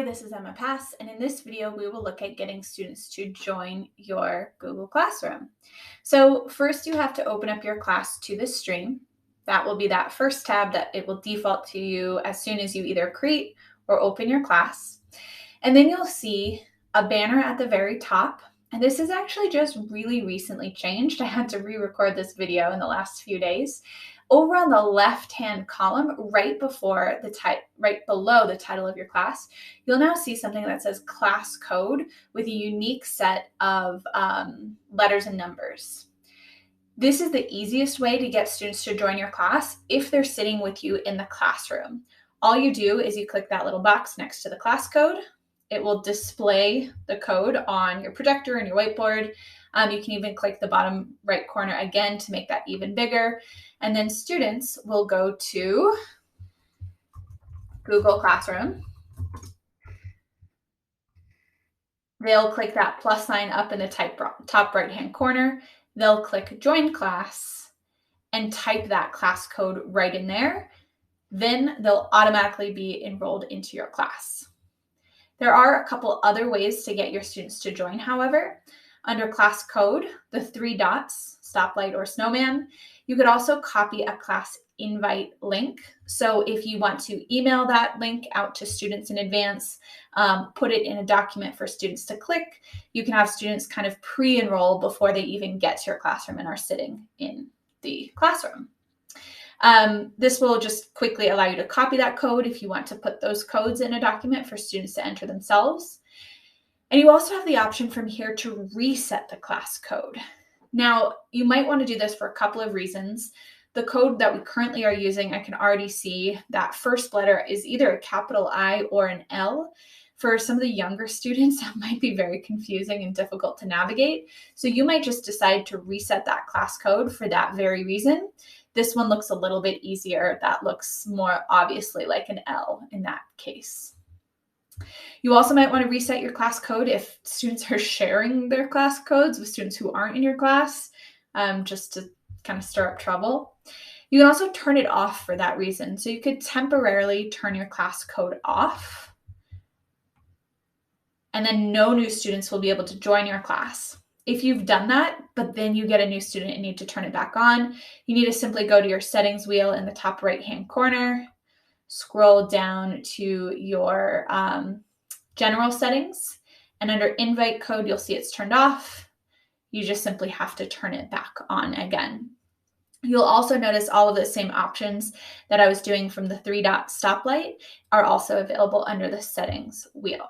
Hi, this is Emma Pass, and in this video, we will look at getting students to join your Google Classroom. So first you have to open up your class to the stream. That will be that first tab that it will default to you as soon as you either create or open your class. And then you'll see a banner at the very top. And this is actually just really recently changed. I had to re-record this video in the last few days. Over on the left-hand column, right below the title of your class, you'll now see something that says class code with a unique set of letters and numbers. This is the easiest way to get students to join your class if they're sitting with you in the classroom. All you do is you click that little box next to the class code. It will display the code on your projector and your whiteboard. You can even click the bottom right corner again to make that even bigger. And then students will go to Google Classroom. They'll click that plus sign up in the top right-hand corner. They'll click Join Class and type that class code right in there. Then they'll automatically be enrolled into your class. There are a couple other ways to get your students to join, however. Under class code, the 3 dots, stoplight or snowman, you could also copy a class invite link. So if you want to email that link out to students in advance, put it in a document for students to click, you can have students kind of pre-enroll before they even get to your classroom and are sitting in the classroom. This will just quickly allow you to copy that code if you want to put those codes in a document for students to enter themselves. And you also have the option from here to reset the class code. Now, you might want to do this for a couple of reasons. The code that we currently are using, I can already see that first letter is either a capital I or an L. For some of the younger students, that might be very confusing and difficult to navigate. So you might just decide to reset that class code for that very reason. This one looks a little bit easier. That looks more obviously like an L in that case. You also might want to reset your class code if students are sharing their class codes with students who aren't in your class, just to kind of stir up trouble. You can also turn it off for that reason. So you could temporarily turn your class code off, and then no new students will be able to join your class. If you've done that, but then you get a new student and need to turn it back on, you need to simply go to your settings wheel in the top right-hand corner, scroll down to your general settings, and under invite code, you'll see it's turned off. You just simply have to turn it back on again. You'll also notice all of the same options that I was doing from the 3-dot stoplight are also available under the settings wheel.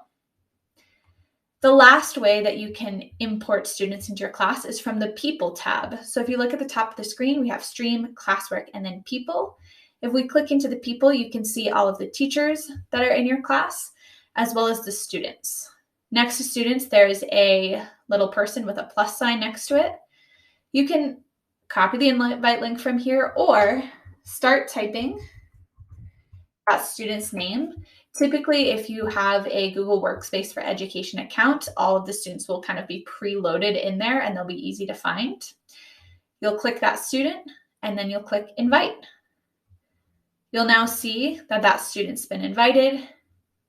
The last way that you can import students into your class is from the People tab. So if you look at the top of the screen, we have Stream, Classwork, and then People. If we click into the People, you can see all of the teachers that are in your class, as well as the students. Next to students, there is a little person with a plus sign next to it. You can copy the invite link from here or start typing that student's name. Typically, if you have a Google Workspace for Education account, all of the students will kind of be preloaded in there and they'll be easy to find. You'll click that student and then you'll click Invite. You'll now see that that student's been invited.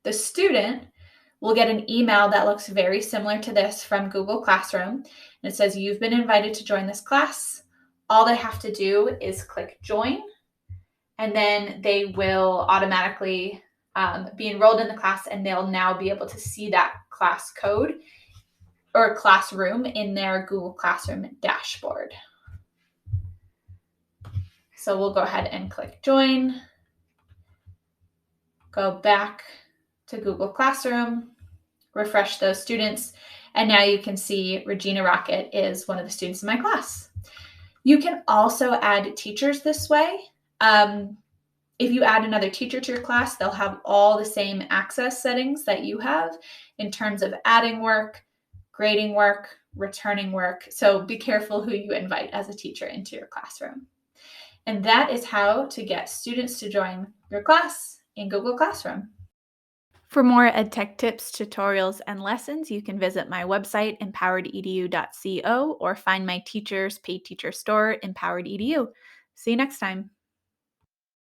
The student will get an email that looks very similar to this from Google Classroom. And it says, you've been invited to join this class. All they have to do is click Join, and then they will automatically be enrolled in the class, and they'll now be able to see that class code or classroom in their Google Classroom dashboard. So we'll go ahead and click Join, go back to Google Classroom, refresh those students, and now you can see Regina Rocket is one of the students in my class. You can also add teachers this way. If you add another teacher to your class, they'll have all the same access settings that you have in terms of adding work, grading work, returning work. So be careful who you invite as a teacher into your classroom. And that is how to get students to join your class in Google Classroom. For more EdTech tips, tutorials, and lessons, you can visit my website, empowerededu.co, or find my teacher's paid teacher store, Empowered EDU. See you next time.